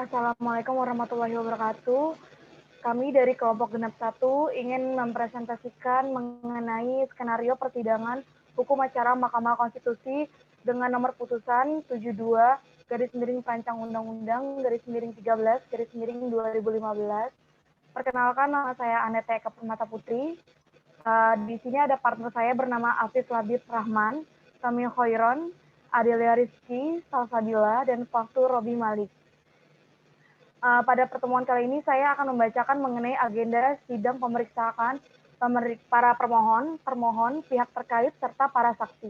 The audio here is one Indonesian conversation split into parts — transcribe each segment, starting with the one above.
Assalamualaikum warahmatullahi wabarakatuh. Kami dari kelompok Genap 1 ingin mempresentasikan mengenai skenario persidangan hukum acara Mahkamah Konstitusi dengan nomor putusan 72 Perancang Undang-Undang 13 Perkenalkan, nama saya Anete Eka Permata Putri. Di sini ada partner saya bernama Afif Labib Rahman, Kamil Khoiron, Adelia Rizky, Salsabila, dan Faktur Robi Malik. Pada pertemuan kali ini saya akan membacakan mengenai agenda sidang pemeriksaan para termohon, pihak terkait, serta para saksi.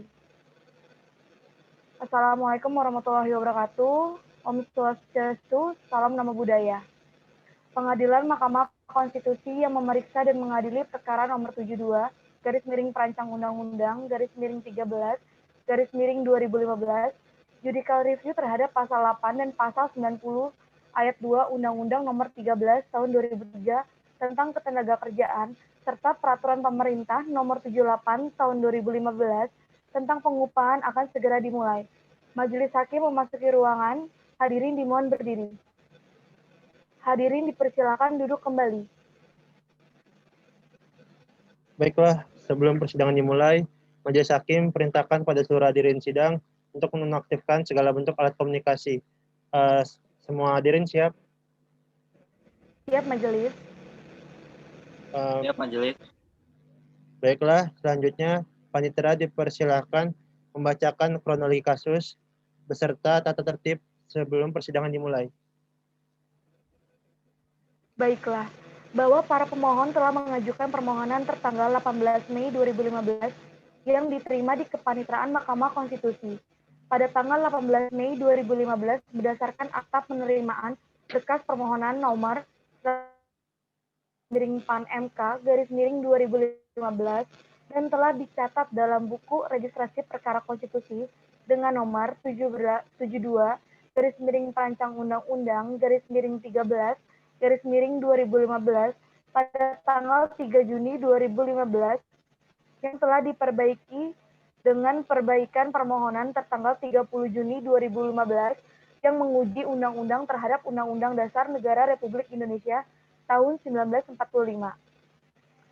Assalamualaikum warahmatullahi wabarakatuh. Om Swastiastu, salam nama budaya. Pengadilan Mahkamah Konstitusi yang memeriksa dan mengadili perkara nomor 72 Perancang Undang-Undang 13 Judicial Review terhadap pasal 8 dan pasal 90 ayat 2 Undang-Undang nomor 13 tahun 2003 tentang ketenagakerjaan serta peraturan pemerintah nomor 78 tahun 2015 tentang pengupahan akan segera dimulai. Majelis hakim memasuki ruangan, hadirin dimohon berdiri. Hadirin dipersilakan duduk kembali. Baiklah, sebelum persidangan dimulai, Majelis Hakim perintahkan pada seluruh hadirin sidang untuk menonaktifkan segala bentuk alat komunikasi. Semua hadirin siap? Siap, Majelis. Siap, Majelis. Baiklah, selanjutnya Panitera dipersilakan membacakan kronologi kasus beserta tata tertib sebelum persidangan dimulai. Baiklah, bahwa para pemohon telah mengajukan permohonan tertanggal 18 Mei 2015 yang diterima di Kepanitraan Mahkamah Konstitusi. Pada tanggal 18 Mei 2015 berdasarkan akta penerimaan berkas permohonan nomor PAN MK /2015 dan telah dicatat dalam buku registrasi perkara konstitusi dengan nomor 72 Perancang Undang-Undang 13 pada tanggal 3 Juni 2015 yang telah diperbaiki dengan perbaikan permohonan tertanggal 30 Juni 2015 yang menguji undang-undang terhadap Undang-Undang Dasar Negara Republik Indonesia tahun 1945.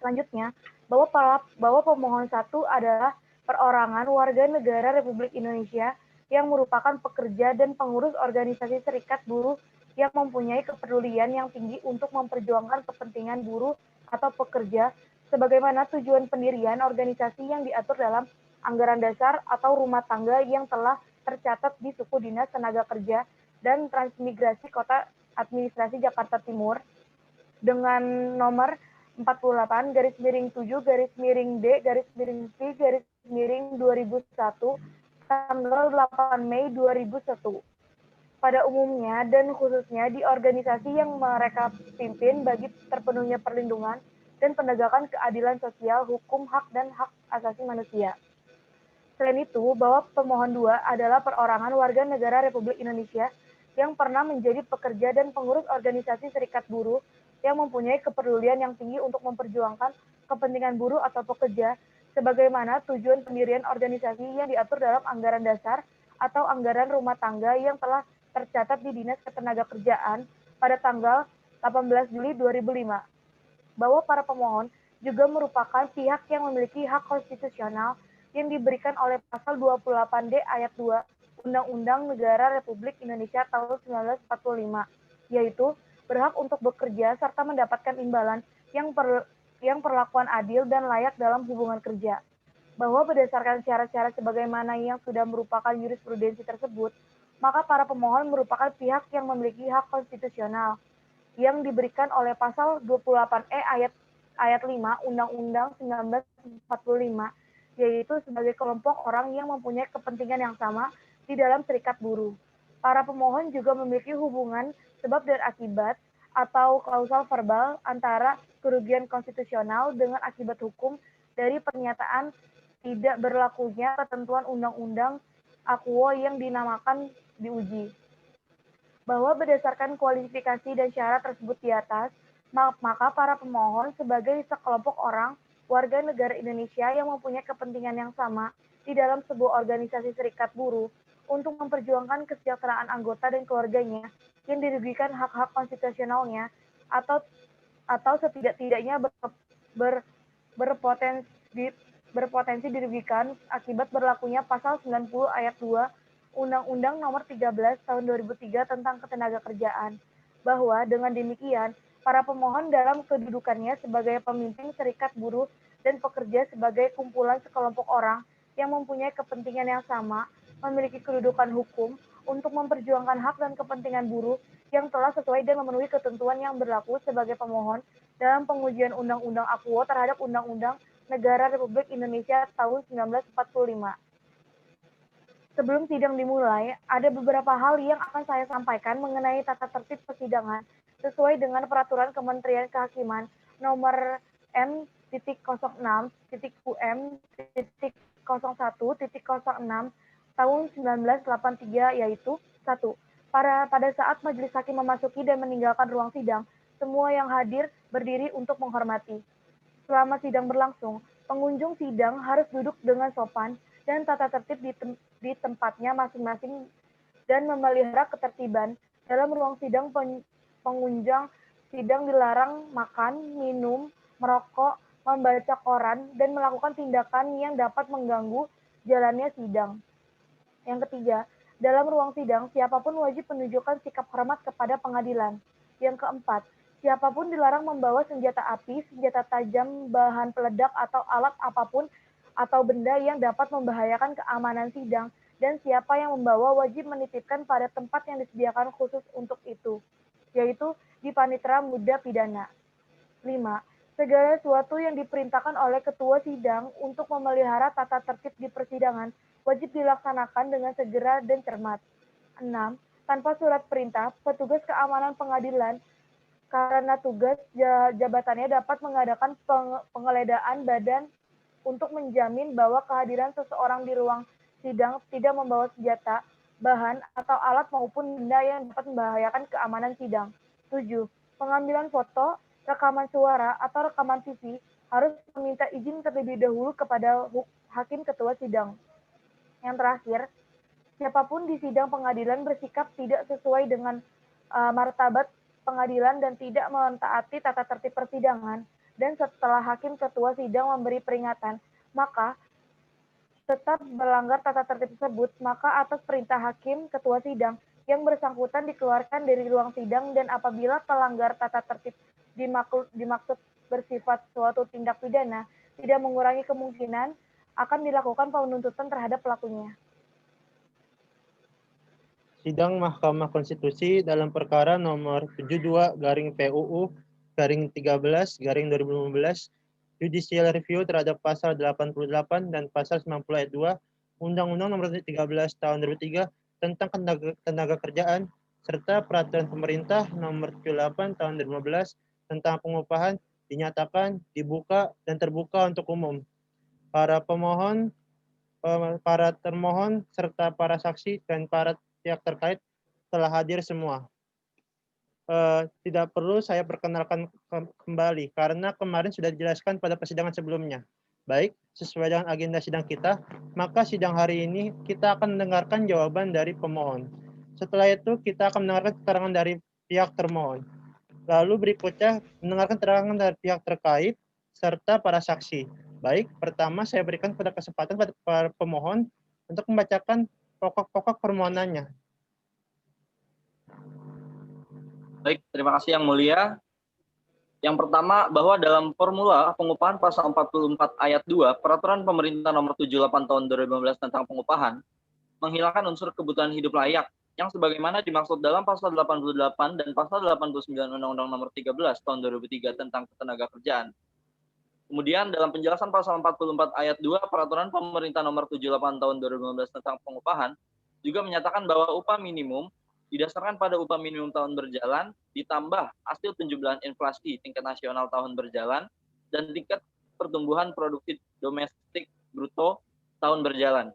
Selanjutnya, bahwa pemohon 1 adalah perorangan warga negara Republik Indonesia yang merupakan pekerja dan pengurus organisasi serikat buruh yang mempunyai kepedulian yang tinggi untuk memperjuangkan kepentingan buruh atau pekerja sebagaimana tujuan pendirian organisasi yang diatur dalam anggaran dasar atau rumah tangga yang telah tercatat di Suku Dinas Tenaga Kerja dan Transmigrasi Kota Administrasi Jakarta Timur dengan nomor 48-D-D-2001 tanggal 8 Mei 2001. Pada umumnya dan khususnya di organisasi yang mereka pimpin bagi terpenuhnya perlindungan dan penegakan keadilan sosial, hukum, hak, dan hak asasi manusia. Selain itu, bahwa pemohon 2 adalah perorangan warga negara Republik Indonesia yang pernah menjadi pekerja dan pengurus organisasi serikat buruh yang mempunyai kepedulian yang tinggi untuk memperjuangkan kepentingan buruh atau pekerja sebagaimana tujuan pendirian organisasi yang diatur dalam anggaran dasar atau anggaran rumah tangga yang telah tercatat di Dinas Ketenagakerjaan pada tanggal 18 Juli 2005. Bahwa para pemohon juga merupakan pihak yang memiliki hak konstitusional yang diberikan oleh pasal 28D ayat 2 Undang-Undang Negara Republik Indonesia tahun 1945, yaitu berhak untuk bekerja serta mendapatkan imbalan yang perlakuan adil dan layak dalam hubungan kerja. Bahwa berdasarkan syarat-syarat sebagaimana yang sudah merupakan jurisprudensi tersebut, maka para pemohon merupakan pihak yang memiliki hak konstitusional yang diberikan oleh pasal 28E ayat 5 Undang-Undang 1945, yaitu sebagai kelompok orang yang mempunyai kepentingan yang sama di dalam serikat buruh. Para pemohon juga memiliki hubungan sebab dan akibat atau klausal verbal antara kerugian konstitusional dengan akibat hukum dari pernyataan tidak berlakunya ketentuan undang-undang akuo yang dinamakan diuji. Bahwa berdasarkan kualifikasi dan syarat tersebut di atas, maka para pemohon sebagai sekelompok orang warga negara Indonesia yang mempunyai kepentingan yang sama di dalam sebuah organisasi serikat buruh untuk memperjuangkan kesejahteraan anggota dan keluarganya yang dirugikan hak-hak konstitusionalnya atau setidak-tidaknya berpotensi dirugikan akibat berlakunya pasal 90 ayat 2 Undang-Undang Nomor 13 Tahun 2003 tentang Ketenagakerjaan, bahwa dengan demikian para pemohon dalam kedudukannya sebagai pemimpin serikat buruh dan pekerja sebagai kumpulan sekelompok orang yang mempunyai kepentingan yang sama, memiliki kedudukan hukum untuk memperjuangkan hak dan kepentingan buruh yang telah sesuai dan memenuhi ketentuan yang berlaku sebagai pemohon dalam pengujian Undang-Undang AKUO terhadap Undang-Undang Negara Republik Indonesia tahun 1945. Sebelum sidang dimulai, ada beberapa hal yang akan saya sampaikan mengenai tata tertib persidangan sesuai dengan Peraturan Kementerian Kehakiman Nomor M.UM.01.06 Tahun 1983, yaitu 1. Pada saat majelis hakim memasuki dan meninggalkan ruang sidang, semua yang hadir berdiri untuk menghormati. Selama sidang berlangsung, pengunjung sidang harus duduk dengan sopan dan tata tertib di tempatnya masing-masing dan memelihara ketertiban. Dalam ruang sidang, pengunjung sidang dilarang makan, minum, merokok, membaca koran, dan melakukan tindakan yang dapat mengganggu jalannya sidang. Yang ketiga, dalam ruang sidang, siapapun wajib menunjukkan sikap hormat kepada pengadilan. Yang keempat, siapapun dilarang membawa senjata api, senjata tajam, bahan peledak, atau alat apapun atau benda yang dapat membahayakan keamanan sidang, dan siapa yang membawa wajib menitipkan pada tempat yang disediakan khusus untuk itu, yaitu di panitera muda pidana. 5. Segala sesuatu yang diperintahkan oleh ketua sidang untuk memelihara tata tertib di persidangan wajib dilaksanakan dengan segera dan cermat. 6. Tanpa surat perintah, petugas keamanan pengadilan karena tugas jabatannya dapat mengadakan penggeledahan badan untuk menjamin bahwa kehadiran seseorang di ruang sidang tidak membawa senjata, bahan, atau alat maupun benda yang dapat membahayakan keamanan sidang. 7. Pengambilan foto, rekaman suara, atau rekaman TV harus meminta izin terlebih dahulu kepada hakim ketua sidang. Yang terakhir, siapapun di sidang pengadilan bersikap tidak sesuai dengan martabat pengadilan dan tidak mentaati tata tertib persidangan, dan setelah hakim ketua sidang memberi peringatan, maka tetap melanggar tata tertib tersebut, maka atas perintah hakim ketua sidang yang bersangkutan dikeluarkan dari ruang sidang, dan apabila pelanggar tata tertib dimaksud bersifat suatu tindak pidana, tidak mengurangi kemungkinan akan dilakukan penuntutan terhadap pelakunya. Sidang Mahkamah Konstitusi dalam perkara nomor 72/PUU/13/2015 Judicial Review terhadap pasal 88 dan pasal 90 ayat 2 Undang-Undang Nomor 13 Tahun 2003 tentang tenaga kerjaan serta Peraturan Pemerintah Nomor 78 Tahun 2015 tentang pengupahan dinyatakan dibuka dan terbuka untuk umum. Para pemohon, para termohon, serta para saksi dan para pihak terkait telah hadir semua. Tidak perlu saya perkenalkan kembali karena kemarin sudah dijelaskan pada persidangan sebelumnya. Baik, sesuai dengan agenda sidang kita, maka sidang hari ini kita akan mendengarkan jawaban dari pemohon. Setelah itu kita akan mendengarkan keterangan dari pihak termohon. Lalu berikutnya mendengarkan keterangan dari pihak terkait serta para saksi. Baik, pertama saya berikan pada kesempatan pada para pemohon untuk membacakan pokok-pokok permohonannya. Baik, terima kasih Yang Mulia. Yang pertama, bahwa dalam formula pengupahan pasal 44 ayat 2 Peraturan Pemerintah Nomor 78 Tahun 2015 tentang pengupahan menghilangkan unsur kebutuhan hidup layak yang sebagaimana dimaksud dalam pasal 88 dan pasal 89 Undang-Undang Nomor 13 Tahun 2003 tentang Ketenagakerjaan. Kemudian dalam penjelasan pasal 44 ayat 2 Peraturan Pemerintah Nomor 78 Tahun 2015 tentang pengupahan juga menyatakan bahwa upah minimum didasarkan pada upah minimum tahun berjalan ditambah hasil penjumlahan inflasi tingkat nasional tahun berjalan dan tingkat pertumbuhan produktif domestik bruto tahun berjalan.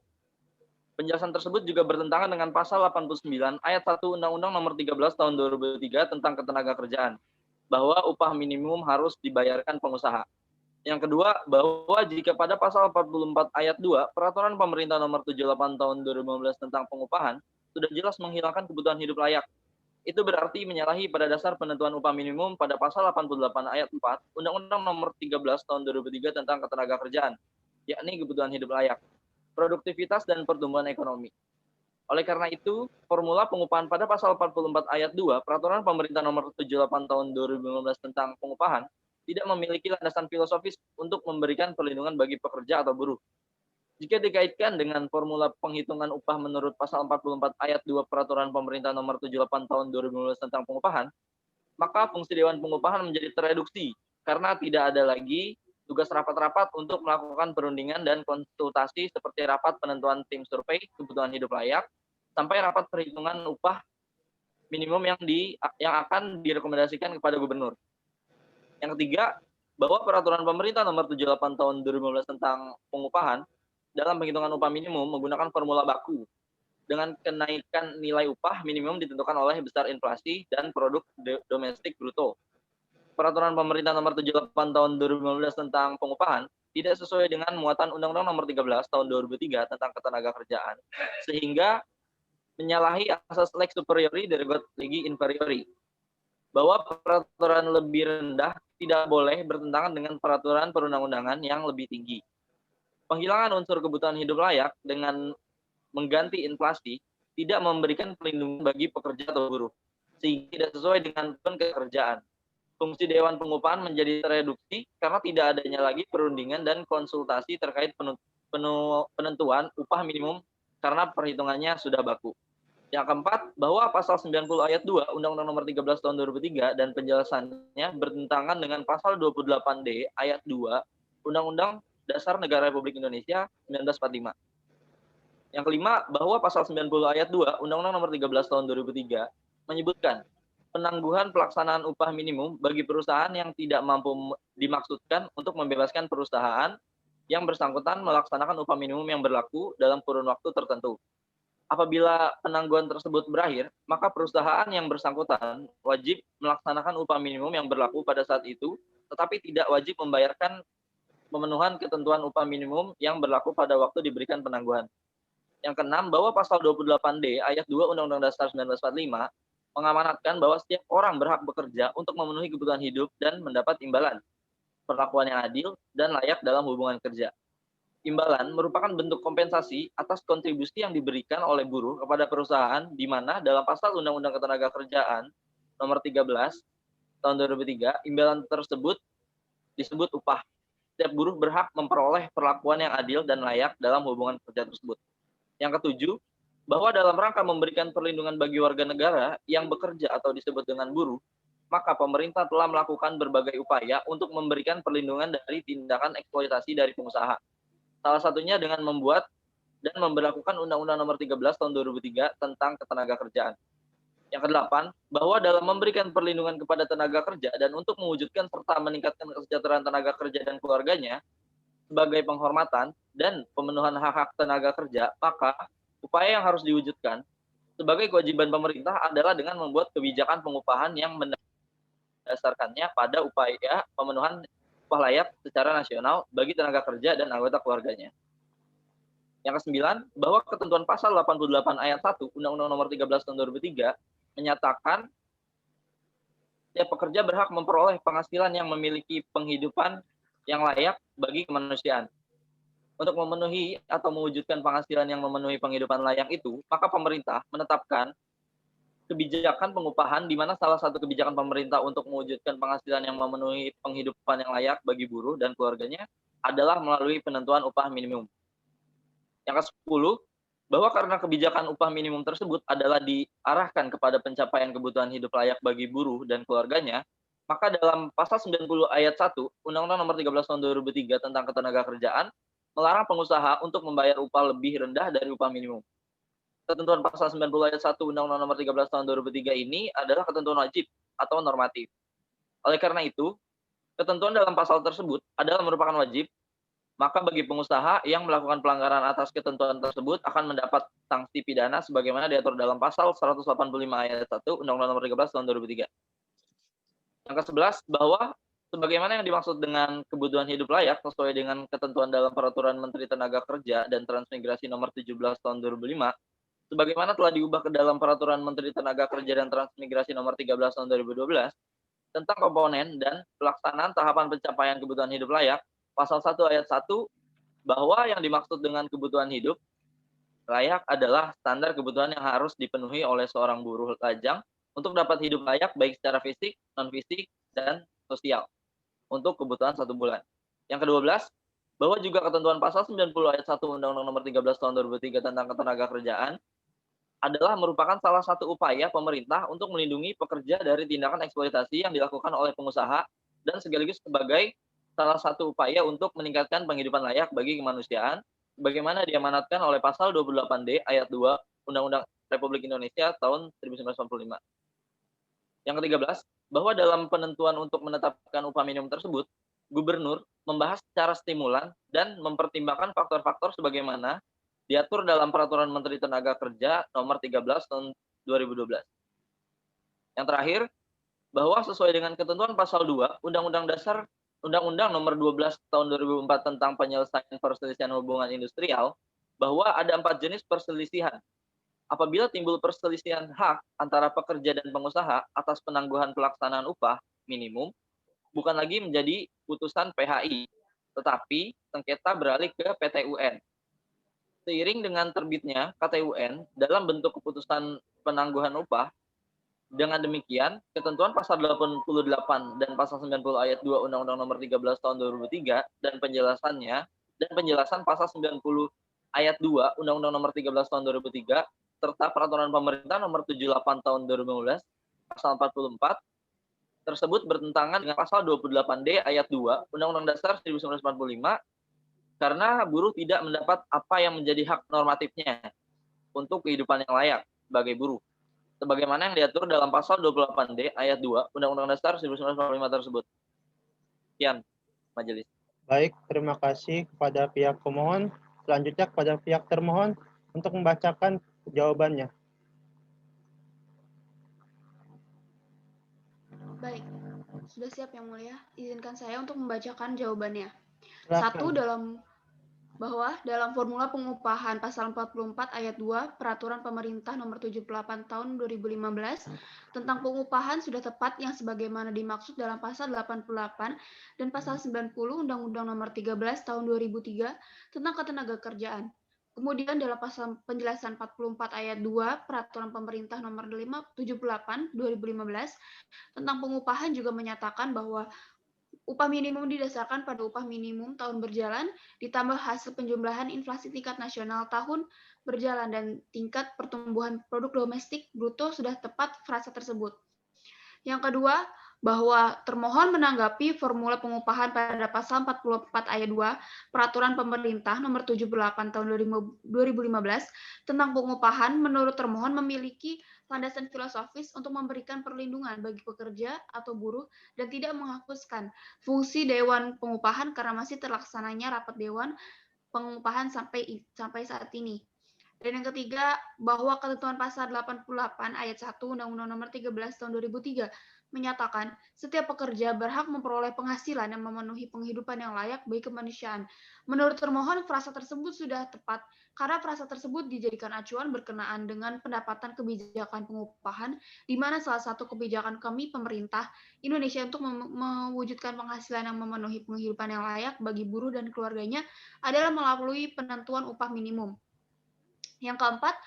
Penjelasan tersebut juga bertentangan dengan pasal 89 ayat 1 Undang-Undang Nomor 13 Tahun 2003 tentang Ketenagakerjaan bahwa upah minimum harus dibayarkan pengusaha. Yang kedua, bahwa jika pada pasal 44 ayat 2 Peraturan Pemerintah Nomor 78 Tahun 2015 tentang pengupahan sudah jelas menghilangkan kebutuhan hidup layak, itu berarti menyalahi pada dasar penentuan upah minimum pada pasal 88 ayat 4 Undang-Undang Nomor 13 Tahun 2003 tentang Ketenagakerjaan, yakni kebutuhan hidup layak, produktivitas dan pertumbuhan ekonomi. Oleh karena itu, formula pengupahan pada pasal 44 ayat 2 Peraturan Pemerintah Nomor 78 Tahun 2015 tentang pengupahan tidak memiliki landasan filosofis untuk memberikan perlindungan bagi pekerja atau buruh. Jika dikaitkan dengan formula penghitungan upah menurut pasal 44 ayat 2 Peraturan Pemerintah Nomor 78 Tahun 2015 tentang pengupahan, maka fungsi Dewan Pengupahan menjadi tereduksi karena tidak ada lagi tugas rapat-rapat untuk melakukan perundingan dan konsultasi seperti rapat penentuan tim survei kebutuhan hidup layak sampai rapat perhitungan upah minimum yang akan direkomendasikan kepada gubernur. Yang ketiga, bahwa Peraturan Pemerintah Nomor 78 Tahun 2015 tentang pengupahan dalam penghitungan upah minimum menggunakan formula baku dengan kenaikan nilai upah minimum ditentukan oleh besar inflasi dan produk domestik bruto. Peraturan Pemerintah Nomor 78 Tahun 2015 tentang pengupahan tidak sesuai dengan muatan Undang-Undang Nomor 13 Tahun 2003 tentang Ketenagakerjaan, sehingga menyalahi asas lex superiori derivat legi inferiori, bahwa peraturan lebih rendah tidak boleh bertentangan dengan peraturan perundang-undangan yang lebih tinggi. Penghilangan unsur kebutuhan hidup layak dengan mengganti inflasi tidak memberikan perlindungan bagi pekerja atau buruh, sehingga tidak sesuai dengan pekerjaan. Fungsi Dewan Pengupahan menjadi tereduksi karena tidak adanya lagi perundingan dan konsultasi terkait penentuan upah minimum karena perhitungannya sudah baku. Yang keempat, bahwa pasal 90 ayat 2 Undang-Undang Nomor 13 Tahun 2003 dan penjelasannya bertentangan dengan pasal 28D ayat 2 Undang-Undang Dasar Negara Republik Indonesia 1945. Yang kelima, bahwa pasal 90 ayat 2 Undang-Undang Nomor 13 Tahun 2003 menyebutkan penangguhan pelaksanaan upah minimum bagi perusahaan yang tidak mampu dimaksudkan untuk membebaskan perusahaan yang bersangkutan melaksanakan upah minimum yang berlaku dalam kurun waktu tertentu. Apabila penangguhan tersebut berakhir, maka perusahaan yang bersangkutan wajib melaksanakan upah minimum yang berlaku pada saat itu, tetapi tidak wajib membayarkan pemenuhan ketentuan upah minimum yang berlaku pada waktu diberikan penangguhan. Yang keenam, bahwa pasal 28D ayat 2 Undang-Undang Dasar 1945 mengamanatkan bahwa setiap orang berhak bekerja untuk memenuhi kebutuhan hidup dan mendapat imbalan, perlakuan yang adil dan layak dalam hubungan kerja. Imbalan merupakan bentuk kompensasi atas kontribusi yang diberikan oleh buruh kepada perusahaan, di mana dalam pasal Undang-Undang Ketenagakerjaan Nomor 13 Tahun 2003, imbalan tersebut disebut upah. Setiap buruh berhak memperoleh perlakuan yang adil dan layak dalam hubungan kerja tersebut. Yang ketujuh, bahwa dalam rangka memberikan perlindungan bagi warga negara yang bekerja atau disebut dengan buruh, maka pemerintah telah melakukan berbagai upaya untuk memberikan perlindungan dari tindakan eksploitasi dari pengusaha. Salah satunya dengan membuat dan memberlakukan Undang-Undang Nomor 13 Tahun 2003 tentang Ketenagakerjaan. Yang kedelapan, bahwa dalam memberikan perlindungan kepada tenaga kerja dan untuk mewujudkan serta meningkatkan kesejahteraan tenaga kerja dan keluarganya sebagai penghormatan dan pemenuhan hak-hak tenaga kerja, maka upaya yang harus diwujudkan sebagai kewajiban pemerintah adalah dengan membuat kebijakan pengupahan yang mendasarkannya pada upaya pemenuhan upah layak secara nasional bagi tenaga kerja dan anggota keluarganya. Yang kesembilan, bahwa ketentuan pasal 88 ayat 1 Undang-Undang Nomor 13 Tahun 2003 menyatakan setiap pekerja berhak memperoleh penghasilan yang memiliki penghidupan yang layak bagi kemanusiaan. Untuk memenuhi atau mewujudkan penghasilan yang memenuhi penghidupan layak itu, maka pemerintah menetapkan kebijakan pengupahan, di mana salah satu kebijakan pemerintah untuk mewujudkan penghasilan yang memenuhi penghidupan yang layak bagi buruh dan keluarganya adalah melalui penentuan upah minimum. Yang ke-10, bahwa karena kebijakan upah minimum tersebut adalah diarahkan kepada pencapaian kebutuhan hidup layak bagi buruh dan keluarganya, maka dalam pasal 90 ayat 1 Undang-Undang Nomor 13 Tahun 2003 tentang Ketenagakerjaan melarang pengusaha untuk membayar upah lebih rendah dari upah minimum. Ketentuan pasal 90 ayat 1 Undang-Undang Nomor 13 Tahun 2003 ini adalah ketentuan wajib atau normatif. Oleh karena itu, ketentuan dalam pasal tersebut adalah merupakan wajib, maka bagi pengusaha yang melakukan pelanggaran atas ketentuan tersebut akan mendapat sanksi pidana sebagaimana diatur dalam pasal 185 ayat 1 Undang-Undang Nomor 13 Tahun 2003. Yang ke-11, bahwa Sebagaimana yang dimaksud dengan kebutuhan hidup layak sesuai dengan ketentuan dalam Peraturan Menteri Tenaga Kerja dan Transmigrasi Nomor 17 Tahun 2005, sebagaimana telah diubah ke dalam Peraturan Menteri Tenaga Kerja dan Transmigrasi Nomor 13 Tahun 2012 tentang komponen dan pelaksanaan tahapan pencapaian kebutuhan hidup layak, Pasal 1 Ayat 1, bahwa yang dimaksud dengan kebutuhan hidup layak adalah standar kebutuhan yang harus dipenuhi oleh seorang buruh lajang untuk dapat hidup layak baik secara fisik, non-fisik, dan sosial untuk kebutuhan 1 bulan. Yang ke-12, bahwa juga ketentuan pasal 90 ayat 1 Undang-Undang Nomor 13 Tahun 2003 tentang Ketenagakerjaan adalah merupakan salah satu upaya pemerintah untuk melindungi pekerja dari tindakan eksploitasi yang dilakukan oleh pengusaha dan sekaligus sebagai salah satu upaya untuk meningkatkan penghidupan layak bagi kemanusiaan sebagaimana diamanatkan oleh pasal 28D ayat 2 Undang-Undang Republik Indonesia tahun 1945. Yang ke-13, bahwa dalam penentuan untuk menetapkan upah minimum tersebut, Gubernur membahas secara stimulan dan mempertimbangkan faktor-faktor sebagaimana diatur dalam Peraturan Menteri Tenaga Kerja Nomor 13 Tahun 2012. Yang terakhir, bahwa sesuai dengan ketentuan Pasal 2 Undang-Undang Nomor 12 Tahun 2004 tentang penyelesaian perselisihan hubungan industrial, bahwa ada 4 jenis perselisihan. Apabila timbul perselisihan hak antara pekerja dan pengusaha atas penangguhan pelaksanaan upah minimum, bukan lagi menjadi putusan PHI, tetapi sengketa beralih ke PT UN. Seiring dengan terbitnya KTUN dalam bentuk keputusan penangguhan upah, dengan demikian, ketentuan pasal 88 dan pasal 90 ayat 2 Undang-Undang Nomor 13 Tahun 2003 dan penjelasan pasal 90 ayat 2 Undang-Undang Nomor 13 Tahun 2003 serta Peraturan Pemerintah Nomor 78 Tahun 2015 pasal 44 tersebut bertentangan dengan pasal 28D ayat 2 Undang-Undang Dasar 1945 karena buruh tidak mendapat apa yang menjadi hak normatifnya untuk kehidupan yang layak sebagai buruh sebagaimana yang diatur dalam pasal 28D ayat 2 Undang-Undang Dasar 1945 tersebut. Sekian, majelis. Baik, terima kasih kepada pihak pemohon. Selanjutnya kepada pihak termohon untuk membacakan jawabannya. Baik, sudah siap Yang Mulia. Izinkan saya untuk membacakan jawabannya. Silakan. Bahwa dalam formula pengupahan pasal 44 ayat 2 Peraturan Pemerintah Nomor 78 Tahun 2015 tentang pengupahan sudah tepat yang sebagaimana dimaksud dalam pasal 88 dan pasal 90 Undang-Undang Nomor 13 Tahun 2003 tentang Ketenagakerjaan. Kemudian dalam pasal penjelasan 44 ayat 2 Peraturan Pemerintah Nomor 78 2015 tentang pengupahan juga menyatakan bahwa upah minimum didasarkan pada upah minimum tahun berjalan ditambah hasil penjumlahan inflasi tingkat nasional tahun berjalan dan tingkat pertumbuhan produk domestik bruto sudah tepat frasa tersebut. Yang kedua, bahwa termohon menanggapi formula pengupahan pada pasal 44 ayat 2 Peraturan Pemerintah Nomor 78 Tahun 2015 tentang pengupahan menurut termohon memiliki landasan filosofis untuk memberikan perlindungan bagi pekerja atau buruh dan tidak menghapuskan fungsi Dewan Pengupahan karena masih terlaksananya rapat Dewan Pengupahan sampai saat ini. Dan yang ketiga, bahwa ketentuan pasal 88 ayat 1 Undang-Undang Nomor 13 Tahun 2003 menyatakan setiap pekerja berhak memperoleh penghasilan yang memenuhi penghidupan yang layak bagi kemanusiaan. Menurut termohon, frasa tersebut sudah tepat karena frasa tersebut dijadikan acuan berkenaan dengan pendapatan kebijakan pengupahan, di mana salah satu kebijakan kami pemerintah Indonesia untuk mewujudkan penghasilan yang memenuhi penghidupan yang layak bagi buruh dan keluarganya adalah melalui penentuan upah minimum. Yang keempat,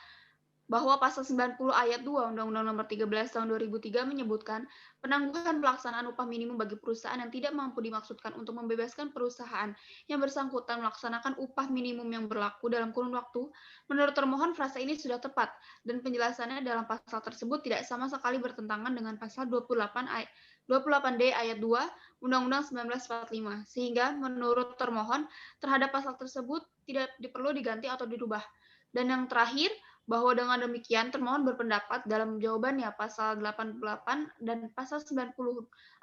bahwa pasal 90 ayat 2 Undang-Undang Nomor 13 Tahun 2003 menyebutkan penangguhan pelaksanaan upah minimum bagi perusahaan yang tidak mampu dimaksudkan untuk membebaskan perusahaan yang bersangkutan melaksanakan upah minimum yang berlaku dalam kurun waktu. Menurut termohon, frasa ini sudah tepat dan penjelasannya dalam pasal tersebut tidak sama sekali bertentangan dengan pasal 28D ayat 2 Undang-Undang 1945, sehingga menurut termohon terhadap pasal tersebut tidak perlu diganti atau dirubah. Dan yang terakhir, bahwa dengan demikian termohon berpendapat dalam jawabannya pasal 88 dan pasal 90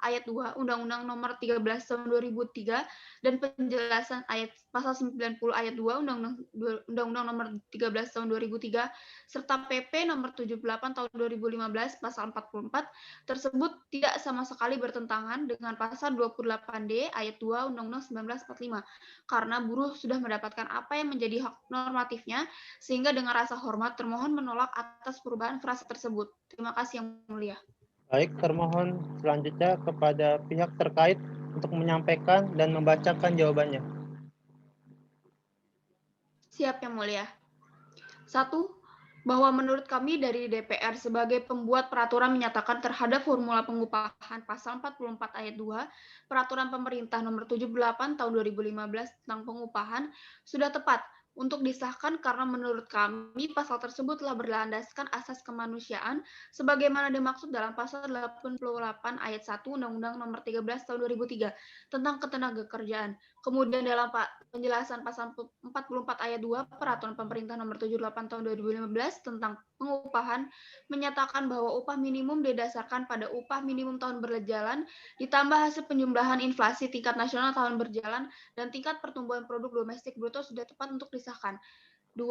ayat 2 Undang-Undang Nomor 13 Tahun 2003 dan penjelasan ayat pasal 90 ayat 2 Undang-Undang Nomor 13 Tahun 2003 serta PP Nomor 78 Tahun 2015 pasal 44 tersebut tidak sama sekali bertentangan dengan pasal 28D ayat 2 Undang-Undang 1945 karena buruh sudah mendapatkan apa yang menjadi hak normatifnya, sehingga dengan rasa hormat termohon menolak atas perubahan frasa tersebut. Terima kasih Yang Mulia. Baik, termohon selanjutnya kepada pihak terkait untuk menyampaikan dan membacakan jawabannya. Siap Yang Mulia. 1. Bahwa menurut kami dari DPR sebagai pembuat peraturan menyatakan terhadap formula pengupahan pasal 44 ayat 2 Peraturan Pemerintah Nomor 78 Tahun 2015 tentang pengupahan sudah tepat untuk disahkan karena menurut kami pasal tersebut telah berlandaskan asas kemanusiaan sebagaimana dimaksud dalam pasal 88 ayat 1 Undang-Undang Nomor 13 Tahun 2003 tentang ketenagakerjaan. Kemudian dalam penjelasan pasal 44 ayat 2 Peraturan Pemerintah Nomor 78 Tahun 2015 tentang pengupahan menyatakan bahwa upah minimum didasarkan pada upah minimum tahun berjalan ditambah hasil penjumlahan inflasi tingkat nasional tahun berjalan dan tingkat pertumbuhan produk domestik bruto sudah tepat untuk disahkan. 2.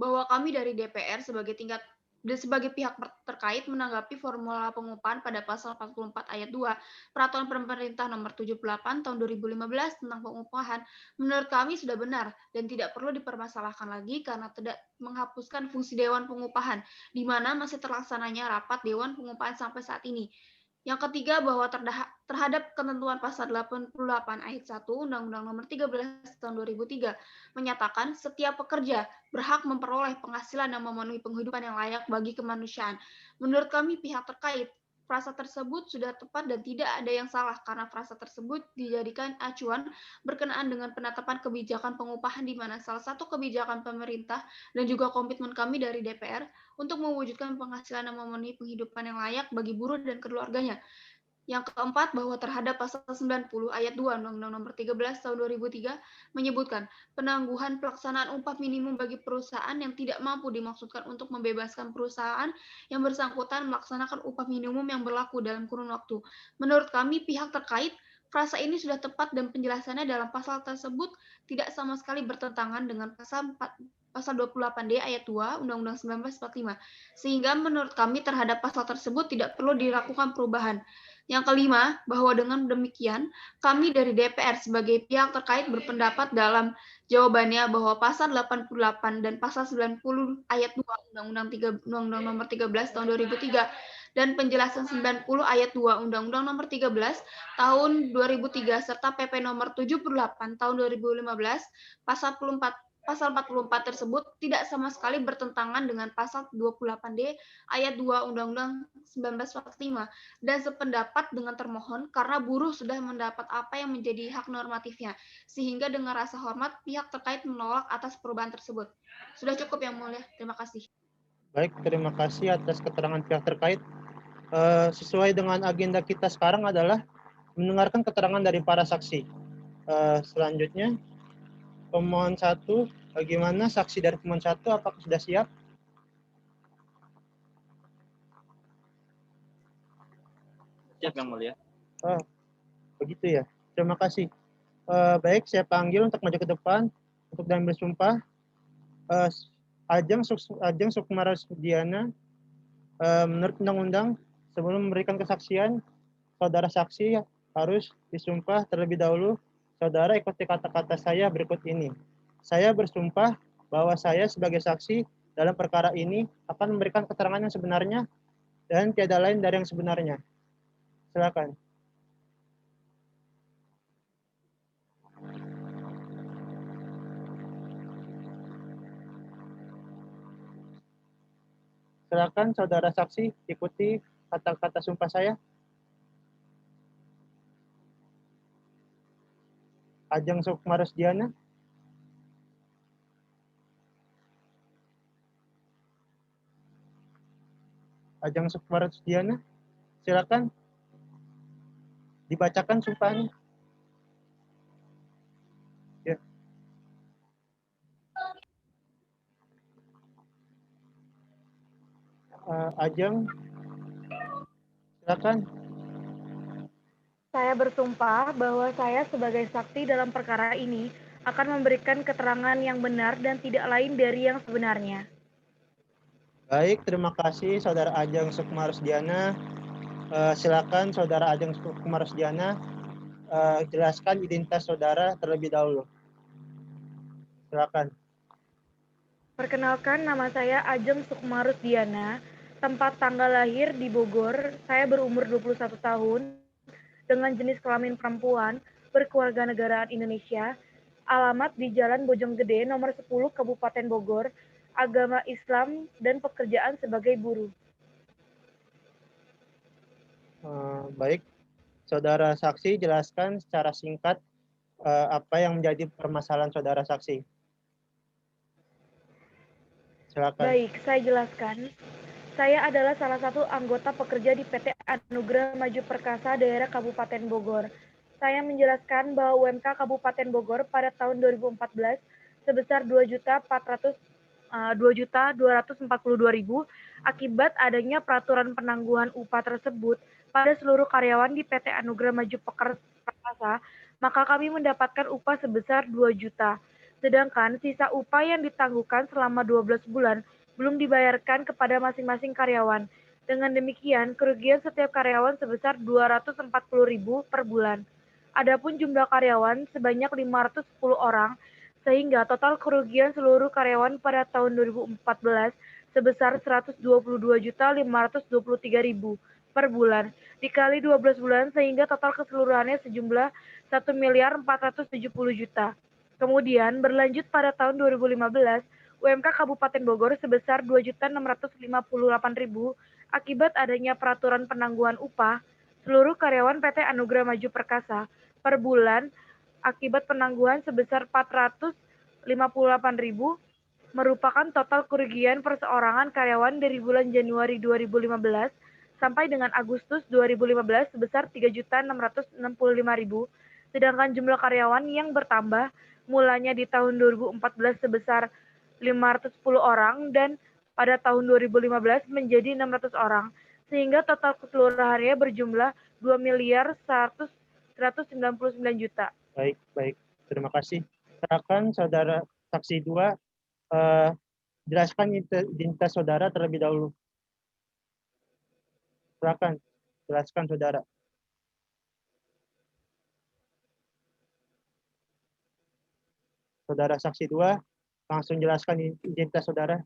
Bahwa kami dari DPR sebagai pihak terkait menanggapi formula pengupahan pada pasal 44 ayat 2 Peraturan Pemerintah Nomor 78 Tahun 2015 tentang pengupahan menurut kami sudah benar dan tidak perlu dipermasalahkan lagi karena tidak menghapuskan fungsi Dewan Pengupahan di mana masih terlaksananya rapat Dewan Pengupahan sampai saat ini. Yang ketiga, bahwa terhadap ketentuan pasal 88 ayat 1 Undang-Undang Nomor 13 Tahun 2003 menyatakan setiap pekerja berhak memperoleh penghasilan yang memenuhi penghidupan yang layak bagi kemanusiaan. Menurut kami pihak terkait, frasa tersebut sudah tepat dan tidak ada yang salah karena frasa tersebut dijadikan acuan berkenaan dengan penetapan kebijakan pengupahan di mana salah satu kebijakan pemerintah dan juga komitmen kami dari DPR untuk mewujudkan penghasilan yang memenuhi penghidupan yang layak bagi buruh dan keluarganya. Yang keempat, bahwa terhadap pasal 90 ayat 2 Undang-Undang Nomor 13 Tahun 2003 menyebutkan penangguhan pelaksanaan upah minimum bagi perusahaan yang tidak mampu dimaksudkan untuk membebaskan perusahaan yang bersangkutan melaksanakan upah minimum yang berlaku dalam kurun waktu. Menurut kami pihak terkait, frasa ini sudah tepat dan penjelasannya dalam pasal tersebut tidak sama sekali bertentangan dengan pasal 28D ayat 2 Undang-Undang 1945. Sehingga menurut kami terhadap pasal tersebut tidak perlu dilakukan perubahan. Yang kelima, bahwa dengan demikian, kami dari DPR sebagai pihak terkait berpendapat dalam jawabannya bahwa pasal 88 dan pasal 90 ayat 2 Undang-Undang Nomor 13 Tahun 2003 dan penjelasan 90 ayat 2 Undang-Undang Nomor 13 Tahun 2003 serta PP Nomor 78 Tahun 2015 Pasal 44 tersebut tidak sama sekali bertentangan dengan pasal 28D ayat 2 Undang-Undang 1945 dan sependapat dengan termohon karena buruh sudah mendapat apa yang menjadi hak normatifnya, sehingga dengan rasa hormat pihak terkait menolak atas perubahan tersebut. Sudah cukup Yang Mulia, terima kasih. Baik, terima kasih atas keterangan pihak terkait. Sesuai dengan agenda kita sekarang adalah mendengarkan keterangan dari para saksi. Selanjutnya, pemohon 1, bagaimana saksi dari pemohon 1, apakah sudah siap? Siap Yang Mulia. Begitu ya. Terima kasih. Baik, saya panggil untuk maju ke depan untuk dan bersumpah. Ajeng Sukmara Sudiana, menurut undang-undang, sebelum memberikan kesaksian, saudara saksi harus disumpah terlebih dahulu. Saudara ikuti kata-kata saya berikut ini. Saya bersumpah bahwa saya sebagai saksi dalam perkara ini akan memberikan keterangan yang sebenarnya dan tiada lain dari yang sebenarnya. Silakan. Silakan saudara saksi ikuti kata-kata sumpah saya. Ajeng Sukmara Sudiana. Ajeng Sukmara Sudiana. Silakan dibacakan sumpahnya. Ya. Ajeng, silakan. Saya bersumpah bahwa saya sebagai saksi dalam perkara ini akan memberikan keterangan yang benar dan tidak lain dari yang sebenarnya. Baik, terima kasih Saudara Ajeng Sukmarusdiana. Silakan Saudara Ajeng Sukmarusdiana jelaskan identitas saudara terlebih dahulu. Silakan. Perkenalkan, nama saya Ajeng Sukmarusdiana, tempat tanggal lahir di Bogor, saya berumur 21 tahun, dengan jenis kelamin perempuan, berkewarganegaraan Indonesia, alamat di Jalan Bojonggede nomor 10 Kabupaten Bogor, agama Islam dan pekerjaan sebagai buruh. Baik, Saudara saksi jelaskan secara singkat apa yang menjadi permasalahan saudara saksi. Silakan. Baik, saya jelaskan. Saya adalah salah satu anggota pekerja di PT Anugrah Maju Perkasa daerah Kabupaten Bogor. Saya menjelaskan bahwa UMK Kabupaten Bogor pada tahun 2014 sebesar 2.242.000 akibat adanya peraturan penangguhan upah tersebut pada seluruh karyawan di PT Anugrah Maju Perkasa, maka kami mendapatkan upah sebesar 2 juta. Sedangkan sisa upah yang ditangguhkan selama 12 bulan belum dibayarkan kepada masing-masing karyawan. Dengan demikian, kerugian setiap karyawan sebesar 240.000 per bulan. Adapun jumlah karyawan sebanyak 510 orang, sehingga total kerugian seluruh karyawan pada tahun 2014 sebesar 122.523.000 per bulan dikali 12 bulan sehingga total keseluruhannya sejumlah 1.470.000.000. Kemudian berlanjut pada tahun 2015, UMK Kabupaten Bogor sebesar 2.658.000 akibat adanya peraturan penangguhan upah seluruh karyawan PT Anugrah Maju Perkasa per bulan akibat penangguhan sebesar 458.000 merupakan total kerugian perseorangan karyawan dari bulan Januari 2015 sampai dengan Agustus 2015 sebesar 3.665.000, sedangkan jumlah karyawan yang bertambah mulanya di tahun 2014 sebesar 510 orang dan pada tahun 2015 menjadi 600 orang, sehingga total keseluruhannya berjumlah 2.199.000.000. Baik. Terima kasih. Silakan Saudara saksi 2 jelaskan identitas saudara terlebih dahulu. Silakan jelaskan saudara. Saudara saksi 2 langsung jelaskan identitas saudara.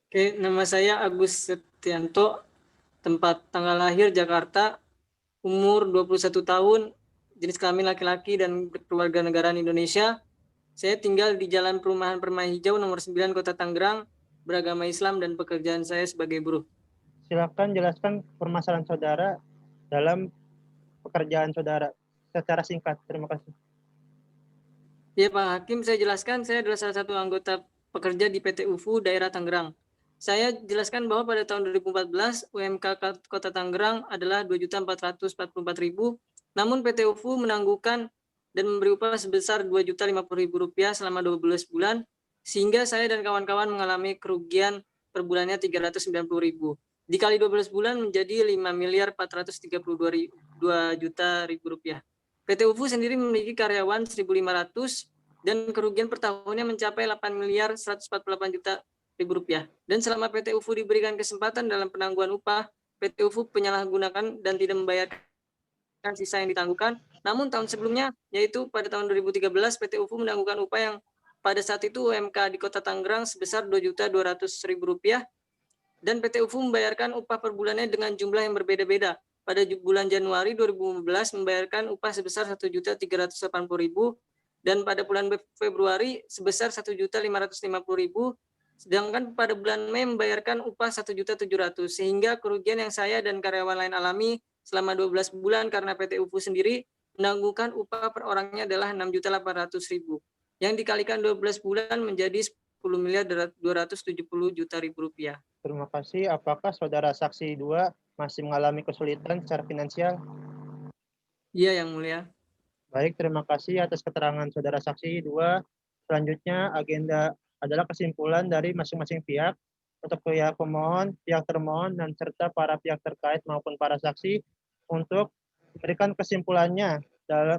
Oke, nama saya Agus Setianto, tempat tanggal lahir Jakarta, umur 21 tahun, jenis kelamin laki-laki dan berkewarganegaraan Indonesia. Saya tinggal di Jalan Perumahan Permai Hijau nomor 9 Kota Tangerang, beragama Islam dan pekerjaan saya sebagai buruh. Silakan jelaskan permasalahan saudara dalam pekerjaan saudara secara singkat. Terima kasih. Ya Pak Hakim, saya jelaskan saya adalah salah satu anggota pekerja di PT UFU daerah Tangerang. Saya jelaskan bahwa pada tahun 2014 UMK Kota Tangerang adalah 2.444.000, namun PT UFU menangguhkan dan memberi upah sebesar Rp2.050.000 selama 12 bulan, sehingga saya dan kawan-kawan mengalami kerugian per bulannya Rp390.000. Dikali 12 bulan menjadi Rp5.432.000.000. PT UFU sendiri memiliki karyawan 1.500 dan kerugian per tahunnya mencapai Rp8.148.000.000. Dan selama PT UFU diberikan kesempatan dalam penangguhan upah, PT UFU penyalahgunakan dan tidak membayarkan sisa yang ditangguhkan. Namun tahun sebelumnya, yaitu pada tahun 2013, PT UFU menangguhkan upah yang pada saat itu UMK di Kota Tangerang sebesar Rp2.200.000 dan PT UFU membayarkan upah per bulannya dengan jumlah yang berbeda-beda. Pada bulan Januari 2015 membayarkan upah sebesar Rp1.380.000 dan pada bulan Februari sebesar Rp1.550.000, sedangkan pada bulan Mei membayarkan upah Rp1.700.000, sehingga kerugian yang saya dan karyawan lain alami selama 12 bulan karena PT UFU sendiri menangguhkan upah per orangnya adalah Rp6.800.000 yang dikalikan 12 bulan menjadi Rp10.270.000.000. Terima kasih. Apakah saudara saksi 2 masih mengalami kesulitan secara finansial? Iya, Yang Mulia. Baik, terima kasih atas keterangan saudara saksi 2. Selanjutnya agenda adalah kesimpulan dari masing-masing pihak. untuk pihak pemohon, pihak termohon, dan serta para pihak terkait maupun para saksi untuk memberikan kesimpulannya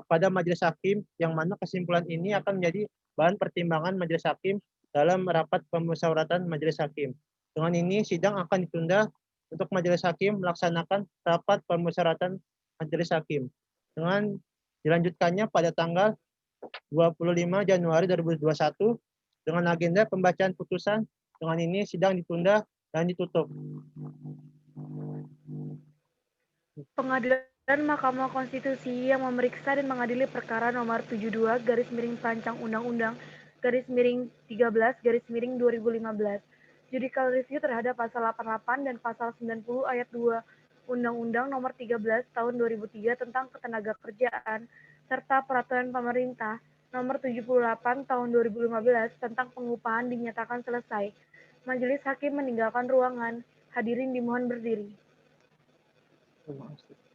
pada majelis hakim, yang mana kesimpulan ini akan menjadi bahan pertimbangan majelis hakim dalam rapat pemusyawaratan majelis hakim. Dengan ini sidang akan ditunda untuk majelis hakim melaksanakan rapat pemusyawaratan majelis hakim. Dengan dilanjutkannya pada tanggal 25 Januari 2021 dengan agenda pembacaan putusan. Dengan ini sidang ditunda dan ditutup. Pengadilan Mahkamah Konstitusi yang memeriksa dan mengadili perkara nomor 72/Pancang Undang-Undang /13/2015. Judicial review terhadap pasal 88 dan pasal 90 ayat 2 Undang-Undang nomor 13 tahun 2003 tentang ketenagakerjaan serta peraturan pemerintah nomor 78 tahun 2015 tentang pengupahan dinyatakan selesai. Majelis hakim meninggalkan ruangan. Hadirin dimohon berdiri. Terima kasih.